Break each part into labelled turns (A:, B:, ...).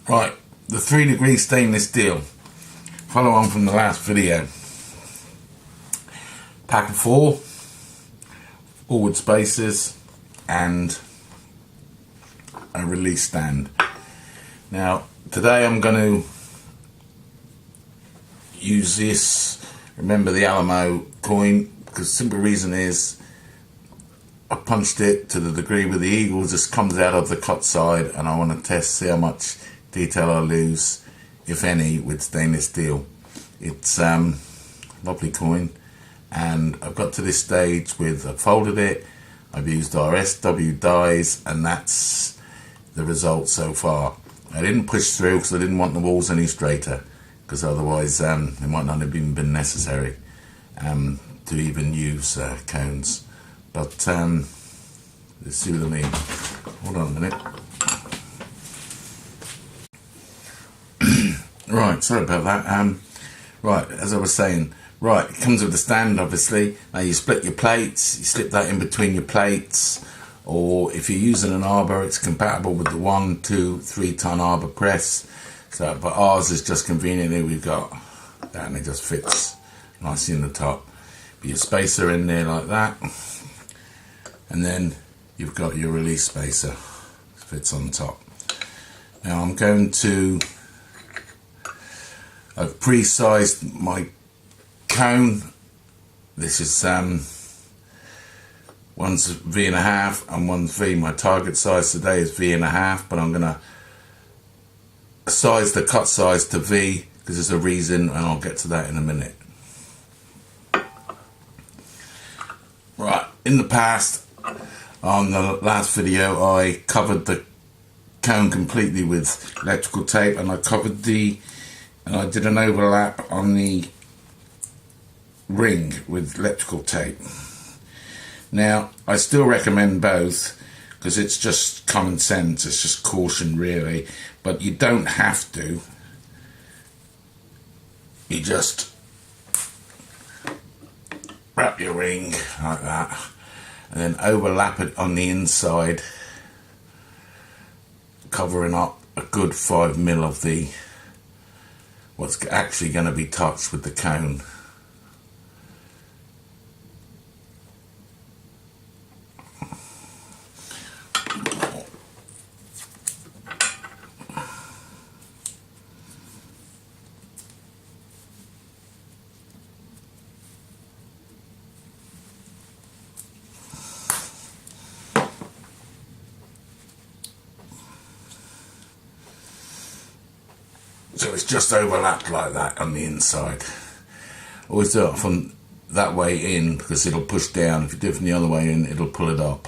A: Right, the 3-degree stainless steel. Follow on from the last video. Pack of 4 forward spacers and a release stand. Now today I'm going to use this, remember the Alamo coin, because the simple reason is I punched it to the degree where the eagle just comes out of the cut side, and I want to test, see how much detail I lose, if any, with stainless steel. It's lovely coin, and I've got to this stage with, I've folded it, I've used RSW dies, and that's the result so far. I didn't push through because I didn't want the walls any straighter, because otherwise it might not have even been necessary to even use cones. But let's see what I mean. Hold on a minute. Right, sorry about that. Right, as I was saying, right, it comes with the stand, obviously. Now you split your plates, you slip that in between your plates, or if you're using an arbor, it's compatible with the 1, 2, 3 ton arbor press. So, but ours is just conveniently, we've got that, and it just fits nicely in the top. Put your spacer in there like that, and then you've got your release spacer, fits on top. Now I'm going to, I've pre-sized my cone. This is one's V1/2 and one's V. My target size today is V1/2, but I'm gonna size the cut size to V because there's a reason, and I'll get to that in a minute. Right, in the past, on the last video, I covered the cone completely with electrical tape, and I did an overlap on the ring with electrical tape. Now, I still recommend both because it's just common sense, it's just caution really, but you don't have to. You just wrap your ring like that and then overlap it on the inside, covering up a good 5 mil of the what's actually going to be touched with the cone. So it's just overlapped like that on the inside. Always do it from that way in because it'll push down. If you do it from the other way in, it'll pull it up.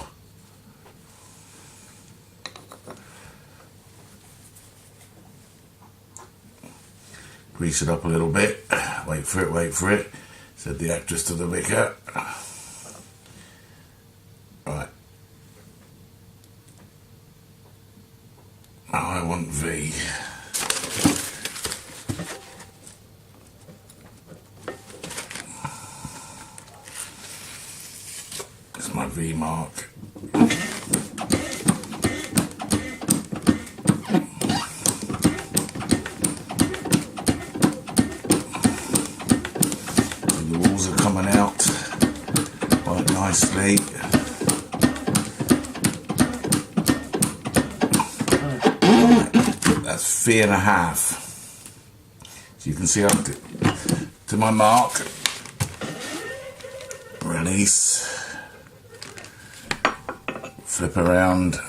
A: Grease it up a little bit. Wait for it, wait for it, said the actress to the vicar. Right. Now I want V. That's my V mark. The walls are coming out quite nicely. That's 3.5. So you can see up to my mark. Release. Flip around.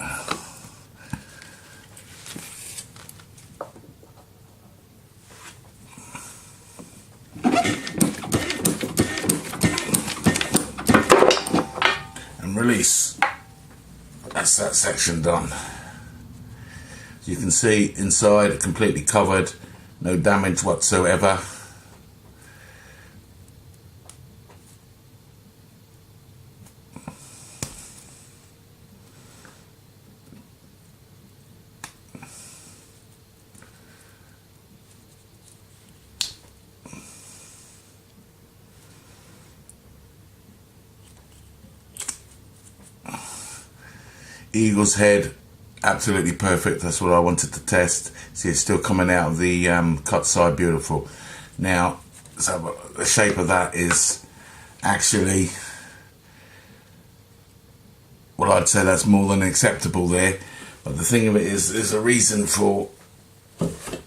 A: And release. That's that section done. You can see inside completely covered, no damage whatsoever. Eagle's head absolutely perfect. That's what I wanted to test. See, it's still coming out of the cut side beautiful. Now, so the shape of that is actually, well, I'd say that's more than acceptable there. But the thing of it is, there's a reason for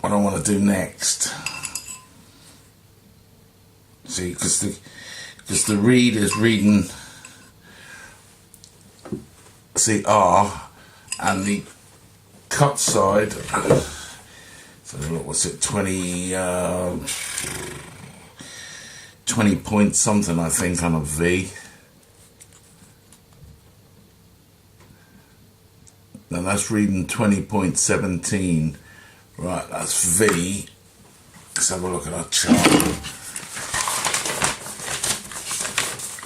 A: what I want to do next. See, because the reed is reading, see, R, and the cut side, so look, what's it, 20 point something, I think, on a V. Now that's reading 20.17. Right, that's V. Let's have a look at our chart.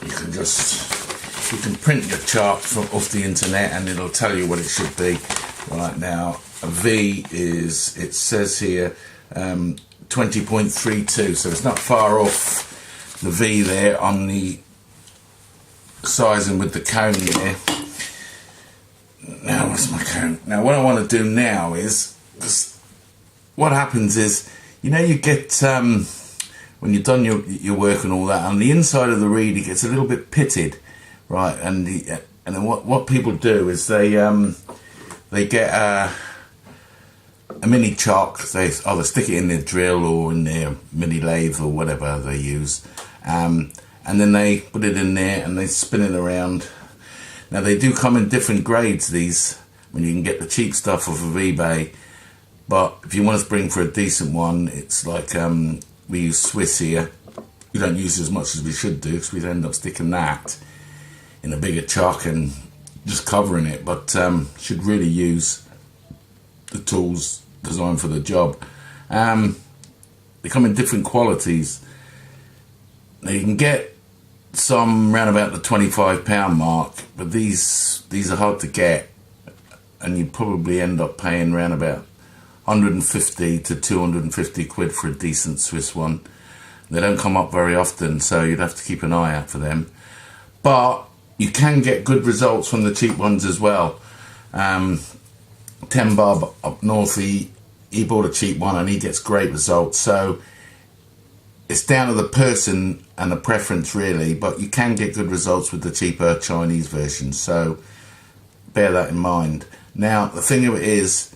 A: You can print your chart off the internet and it'll tell you what it should be. Right, now a V is, it says here 20.32, so it's not far off the V there on the sizing with the cone there. Now what's my cone? Now what I want to do now is, what happens is, you know, you get when you've done your work and all that, on the inside of the reed it gets a little bit pitted, right? And then what people do is they get a mini chalk. They either stick it in their drill or in their mini lathe or whatever they use, and then they put it in there and they spin it around. Now they do come in different grades, these. When you can get the cheap stuff off of eBay, but if you want to spring for a decent one, it's like we use Swiss here. We don't use as much as we should do because we'd end up sticking that in a bigger chalk and just covering it, but should really use the tools designed for the job. They come in different qualities. Now you can get some around about the £25 mark, but these are hard to get, and you probably end up paying around about 150 to 250 quid for a decent Swiss one. They don't come up very often, so you'd have to keep an eye out for them. But you can get good results from the cheap ones as well. 10 Bob up north, he bought a cheap one and he gets great results. So it's down to the person and the preference really, but you can get good results with the cheaper Chinese versions. So bear that in mind. Now the thing of it is,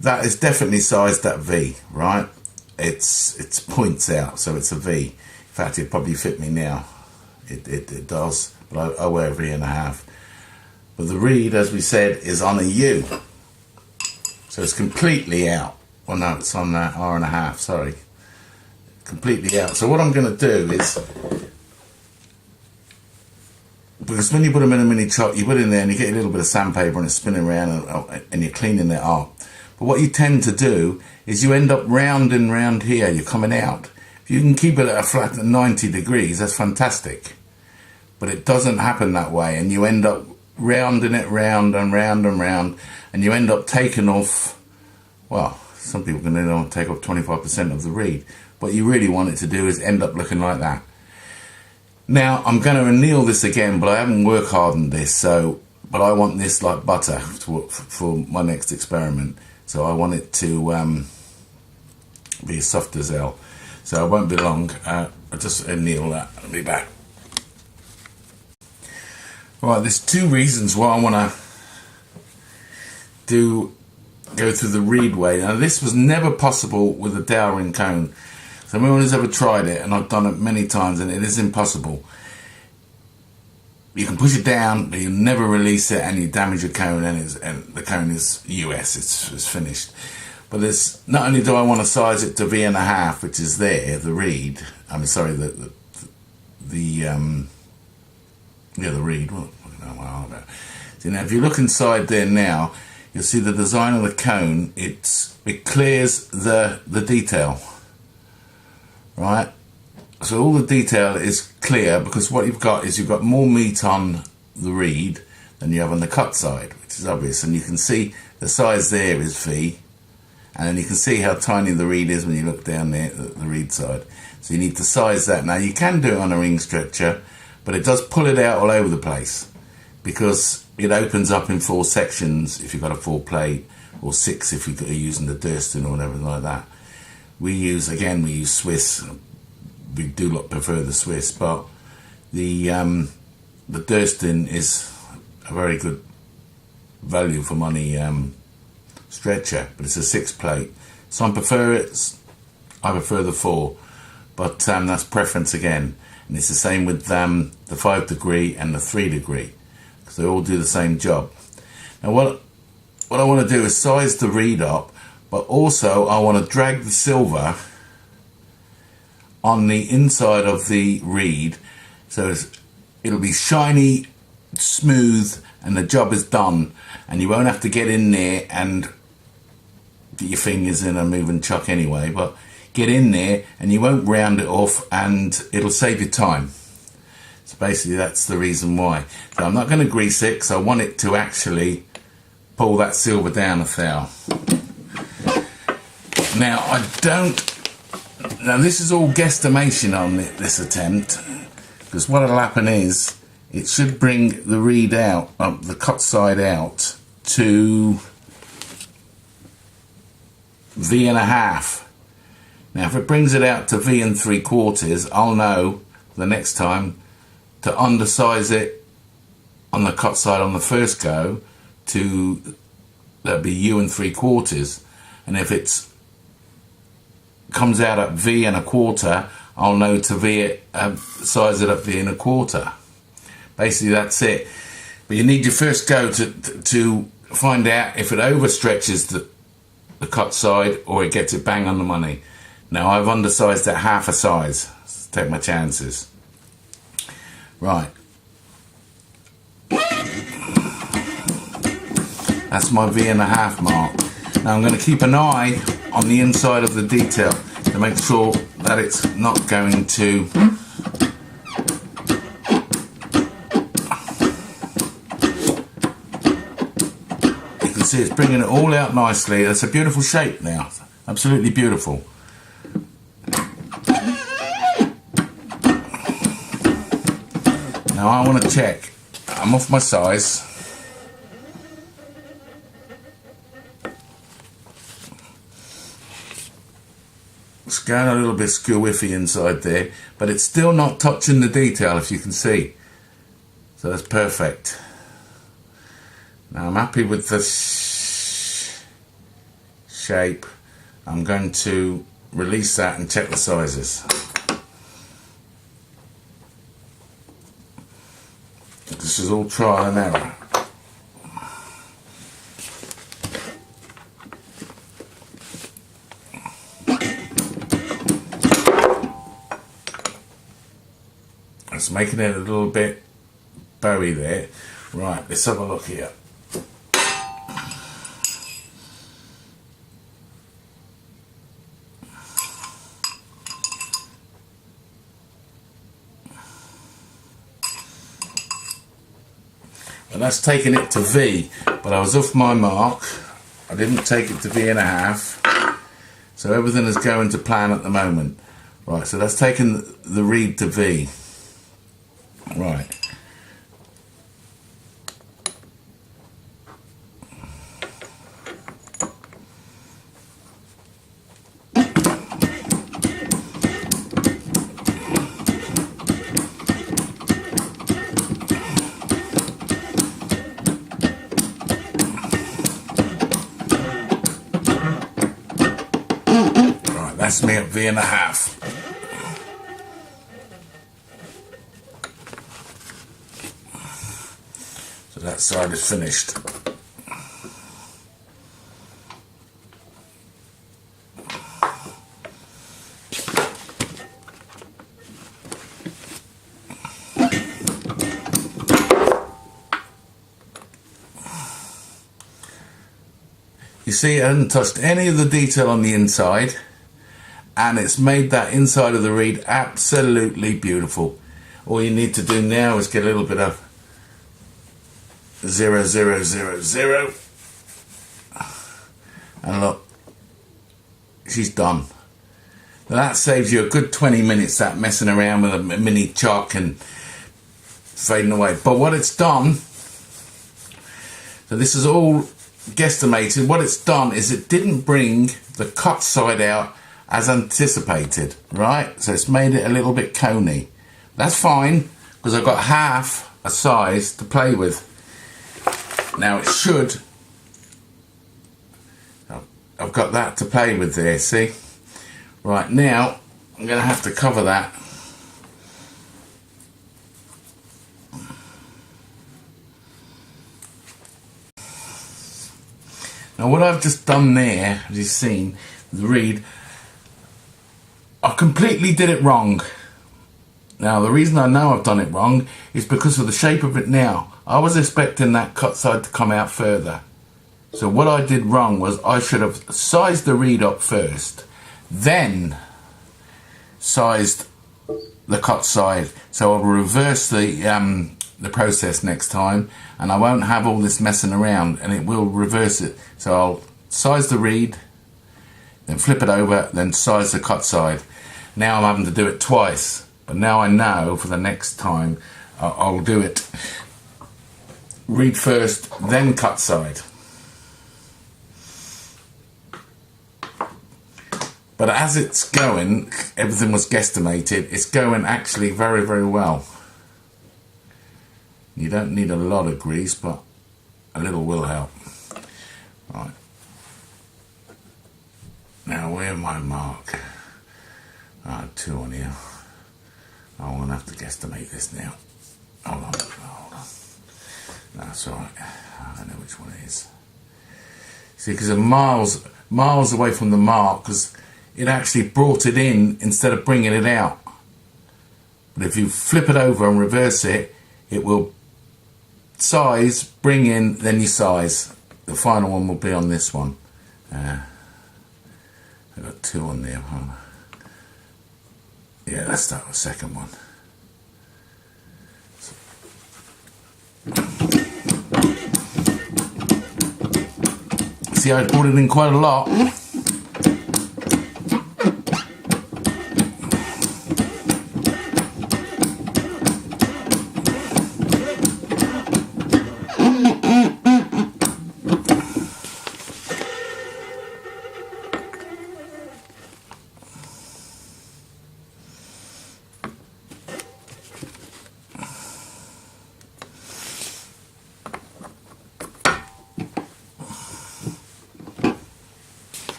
A: that is definitely sized at V, right? It's points out, so it's a V. In fact, it probably fit me now. It does, but I wear a V&a-half. But the reed, as we said, is on a U. So it's completely out. Well, no, it's on that R&a-half, sorry. Completely out. So what I'm going to do is, because when you put them in a mini chop, you put it in there and you get a little bit of sandpaper and it's spinning around and you're cleaning it up. But what you tend to do is you end up round and round here, you're coming out. If you can keep it at a flat at 90 degrees, that's fantastic. But it doesn't happen that way, and you end up rounding it round and round and round, and you end up taking off, well, some people can then take off 25% of the reed. What you really want it to do is end up looking like that. Now, I'm going to anneal this again, but I haven't work hardened this, but I want this like butter for my next experiment. So I want it to be as soft as hell. So it won't be long. I'll just anneal that. I'll be back. Right, there's two reasons why I want to go through the reed way. Now, this was never possible with a dowering cone. So no one has ever tried it, and I've done it many times, and it is impossible. You can push it down, but you never release it, and you damage your cone, and the cone is US. It's finished. But there's, not only do I want to size it to V&a-half, which is there, the reed. I mean, sorry, the reed. What am I on about? So now, if you look inside there now, you'll see the design of the cone. It clears the detail, right? So all the detail is clear because what you've got is you've got more meat on the reed than you have on the cut side, which is obvious. And you can see the size there is V, and then you can see how tiny the reed is when you look down there at the reed side. So you need to size that. Now you can do it on a ring stretcher, but it does pull it out all over the place because it opens up in 4 sections if you've got a 4 plate, or 6 if you're using the Durston or whatever like that. We use Swiss. We do prefer the Swiss, but the Durston is a very good value for money stretcher, but it's a 6 plate. So I prefer the 4, but that's preference again. And it's the same with the 5 degree and the 3 degree, because they all do the same job. Now what I want to do is size the reed up, but also I want to drag the silver on the inside of the reed, so it'll be shiny, smooth, and the job is done, and you won't have to get in there and get your fingers in a moving chuck anyway, but get in there and you won't round it off, and it'll save you time. So basically that's the reason why. So I'm not going to grease it, because I want it to actually pull that silver down a thou. Now this is all guesstimation on this attempt, because what'll happen is it should bring the reed out, the cut side out to V1/2. Now if it brings it out to V 3/4, I'll know the next time to undersize it on the cut side on the first go to, that'd be U 3/4, and if it's comes out at V 1/4, I'll know to size it up V 1/4. Basically that's it. But you need your first go to find out if it overstretches the cut side or it gets it bang on the money. Now I've undersized it half a size. Let's take my chances. Right. That's my V1/2 mark. Now I'm going to keep an eye on the inside of the detail to make sure that it's not going to see, it's bringing it all out nicely. It's a beautiful shape now, absolutely beautiful. Now I want to check, I'm off my size. It's going a little bit skew-whiffy inside there, but it's still not touching the detail, if you can see. So that's perfect. Now I'm happy with the shape. I'm going to release that and check the sizes. This is all trial and error. It's making it a little bit bowy there. Right, let's have a look here. And that's taking it to V, but I was off my mark. I didn't take it to V1/2, so everything is going to plan at the moment. Right, so that's taken the reed to V. Right. That's me at V1/2. So that side is finished. You see, it hasn't touched any of the detail on the inside, and it's made that inside of the reed absolutely beautiful. All you need to do now is get a little bit of 0, 0, 0, 0, and look, she's done. Now that saves you a good 20 minutes, that messing around with a mini chalk and fading away. But what it's done, So this is all guesstimated. What it's done is it didn't bring the cut side out as anticipated, right? So it's made it a little bit coney. That's fine, because I've got half a size to play with. Now it should, I've got that to play with there, see? Right, now I'm going to have to cover that. Now what I've just done there, as you've seen, the reed, I completely did it wrong. Now the reason I know I've done it wrong is because of the shape of it now. I was expecting that cut side to come out further. So what I did wrong was I should have sized the reed up first, then sized the cut side. So I'll reverse the process next time, and I won't have all this messing around, and it will reverse it. So I'll size the reed, then flip it over, then size the cut side. Now I'm having to do it twice, but now I know for the next time I'll do it reed first, then cut side. But as it's going, everything was guesstimated, it's going actually very, very well. You don't need a lot of grease, but a little will help. Right. Now, where's my mark? I had 2 on here. I'm going to have to guesstimate this now. Hold on. That's alright. I don't know which one it is. See, because I'm miles away from the mark, because it actually brought it in instead of bringing it out. But if you flip it over and reverse it, it will size, bring in, then you size. The final one will be on this one. I've got 2 on there. Yeah, let's start with the second one. See, I brought it in quite a lot.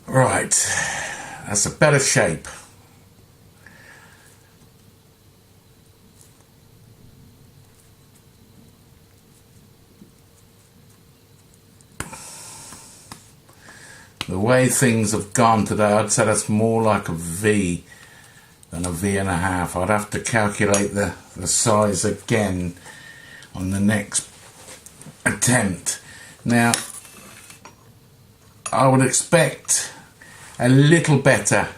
A: Right, that's a better shape. The way things have gone today, I'd say that's more like a V than a V1/2. I'd have to calculate the size again on the next attempt. Now, I would expect a little better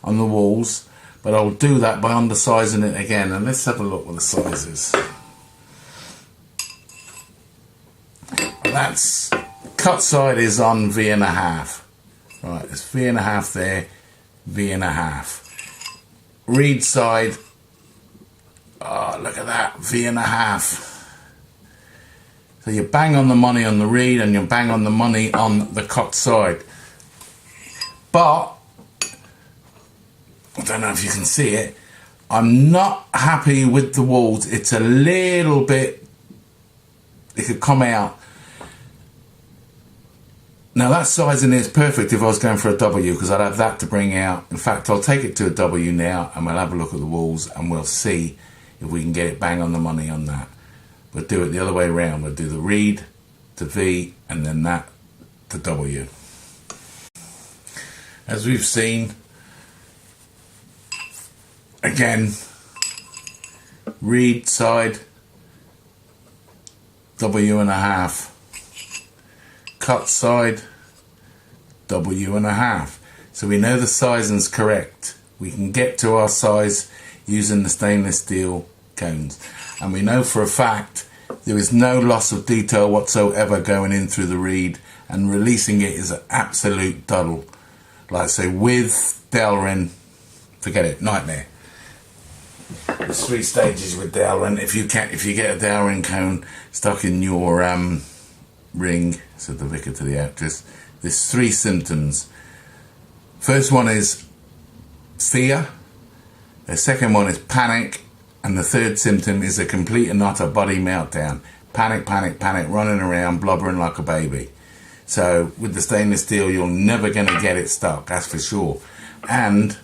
A: on the walls, but I'll do that by undersizing it again. And let's have a look what the size is. That's cut side is on V1/2. Right, there's V1/2 there, V1/2. Reed side, oh look at that, V1/2. So you bang on the money on the reed and you bang on the money on the cut side. But, I don't know if you can see it, I'm not happy with the walls. It's a little bit, it could come out. Now that sizing is perfect if I was going for a W, because I'd have that to bring out. In fact, I'll take it to a W now and we'll have a look at the walls and we'll see if we can get it bang on the money on that. We'll do it the other way around. We'll do the reed to V and then that to W. As we've seen, again, reed side, W1/2. Cut side, W1/2. So we know the sizing's correct. We can get to our size using the stainless steel cones. And we know for a fact there is no loss of detail whatsoever going in through the reed, and releasing it is an absolute duddle. Like I say, with Delrin, forget it, nightmare. There's 3 stages with Delrin. If you get a Delrin cone stuck in your ring, said the vicar to the actress, there's 3 symptoms. First one is fear, the second one is panic, and the third symptom is a complete and utter body meltdown. Panic, panic, panic, running around, blubbering like a baby. So with the stainless steel, you're never going to get it stuck, that's for sure. And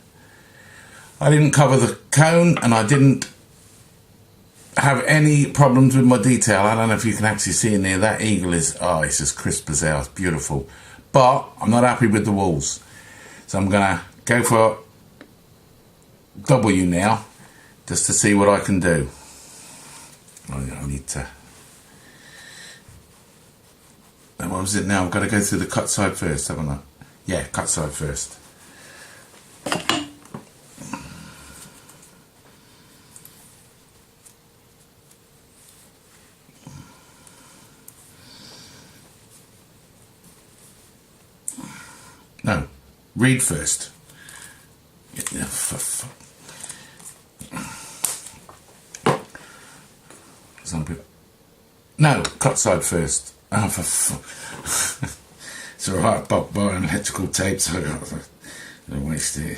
A: I didn't cover the cone, and I didn't have any problems with my detail. I don't know if you can actually see in there, that eagle is, it's as crisp as hell, it's beautiful. But I'm not happy with the walls. So I'm going to go for W now, just to see what I can do. I need to... What was it now? I've got to go through the cut side first, haven't I? Yeah, cut side first. No, read first. Some people... No, cut side first. Oh, it's alright, Bob, buying electrical tape, so I don't waste it.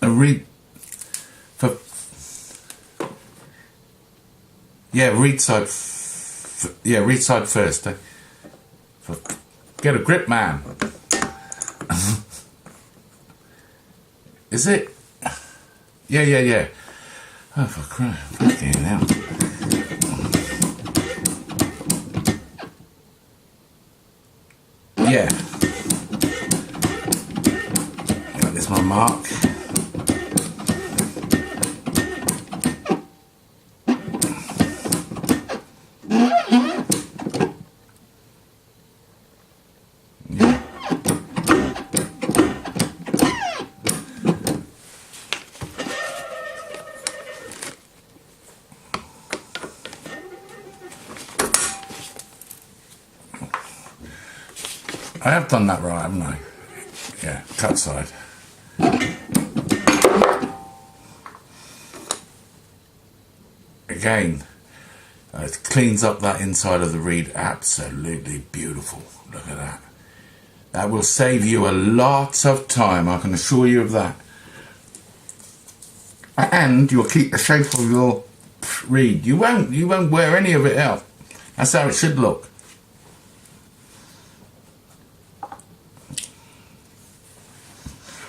A: Read side. Read side first. Get a grip, man. Is it? Yeah. Oh, for crap. Fucking hell. Yeah. There's my mark. I have done that right, haven't I? Yeah, cut side. Again, it cleans up that inside of the reed. Absolutely beautiful. Look at that. That will save you a lot of time, I can assure you of that. And you'll keep the shape of your reed. You won't wear any of it out. That's how it should look.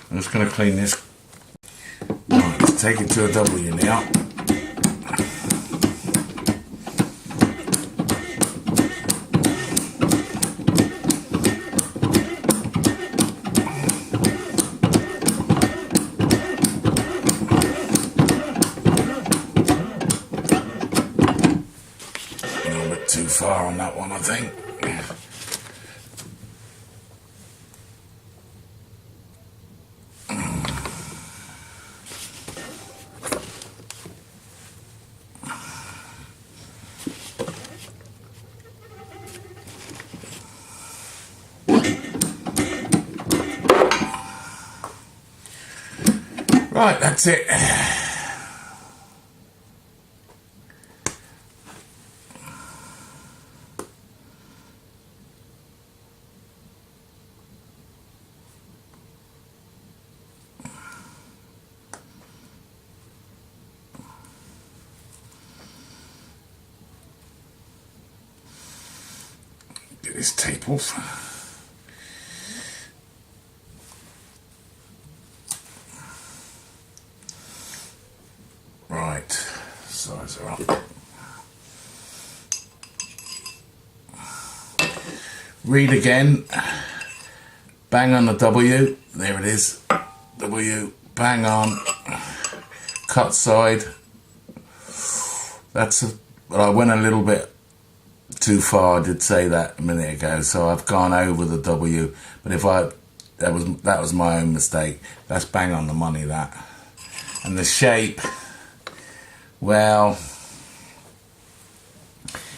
A: I'm just going to clean this. Right, let's take it to a W now. A little bit too far on that one, I think. Right, that's it. Get this tape off. Right, sides are up. Read again. Bang on the W. There it is. W. Bang on. Cut side. But I went a little bit too far. I did say that a minute ago, so I've gone over the W. But that was my own mistake. That's bang on the money, that. And the shape. Well,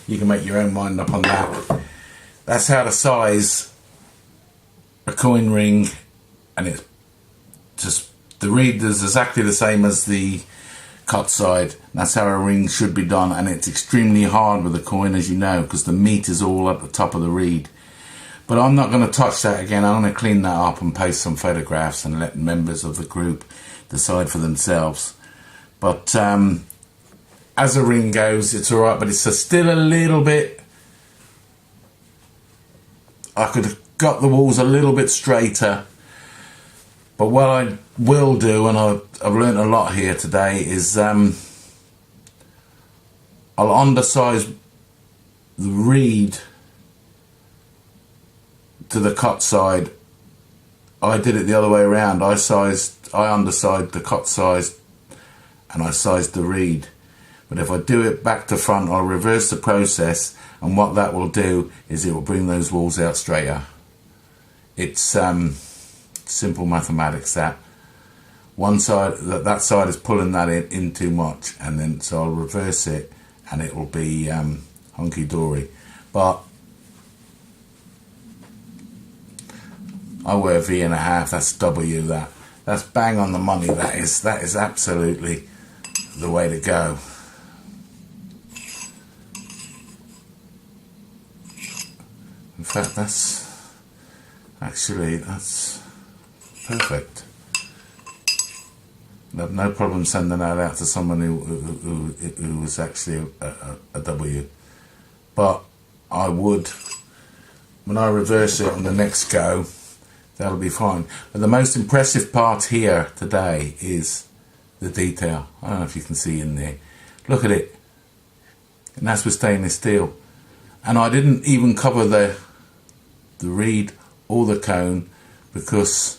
A: you can make your own mind up on that. That's how to size a coin ring, and it's just, the reed is exactly the same as the cut side. That's how a ring should be done, and it's extremely hard with a coin, as you know, because the meat is all at the top of the reed. But I'm not going to touch that again. I'm going to clean that up and post some photographs and let members of the group decide for themselves. But as a ring goes, it's alright, but it's still a little bit, I could have got the walls a little bit straighter. But what I will do, and I've learned a lot here today, is I'll undersize the reed to the cut side. I did it the other way around. I undersized the cut size, and I sized the reed. But if I do it back to front, I'll reverse the process, and what that will do is it will bring those walls out straighter. It's simple mathematics. That one side, that side is pulling that in too much, and then so I'll reverse it, and it will be hunky dory. But I wear V1/2. That's W. That's bang on the money. That is absolutely the way to go. In fact, that's perfect. I have no problem sending that out to someone who was actually a W. But I would, when I reverse it on the next go, that'll be fine. But the most impressive part here today is the detail. I don't know if you can see in there. Look at it. And that's with stainless steel. And I didn't even cover the reed or the cone, because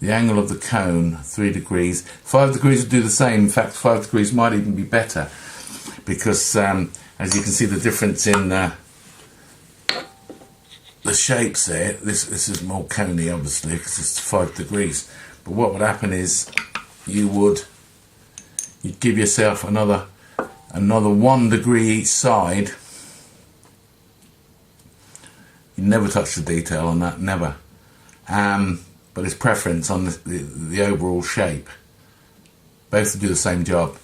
A: the angle of the cone, 3 degrees, 5 degrees would do the same. In fact, 5 degrees might even be better, because as you can see the difference in the shapes there. This is more coney, obviously, because it's 5 degrees. But what would happen is you'd give yourself another 1 degree each side. You never touch the detail on that, never. But it's preference on the overall shape. Both do the same job,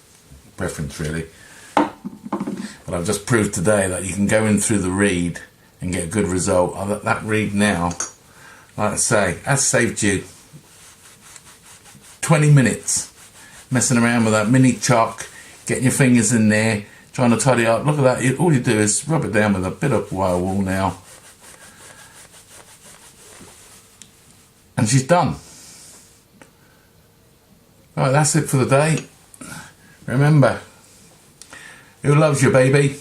A: preference really. But I've just proved today that you can go in through the reed and get a good result. That reed now, like I say, has saved you 20 minutes messing around with that mini chalk, getting your fingers in there, trying to tidy up. Look at that. All you do is rub it down with a bit of wire wool now, and she's done. Right, that's it for the day. Remember, who loves you, baby?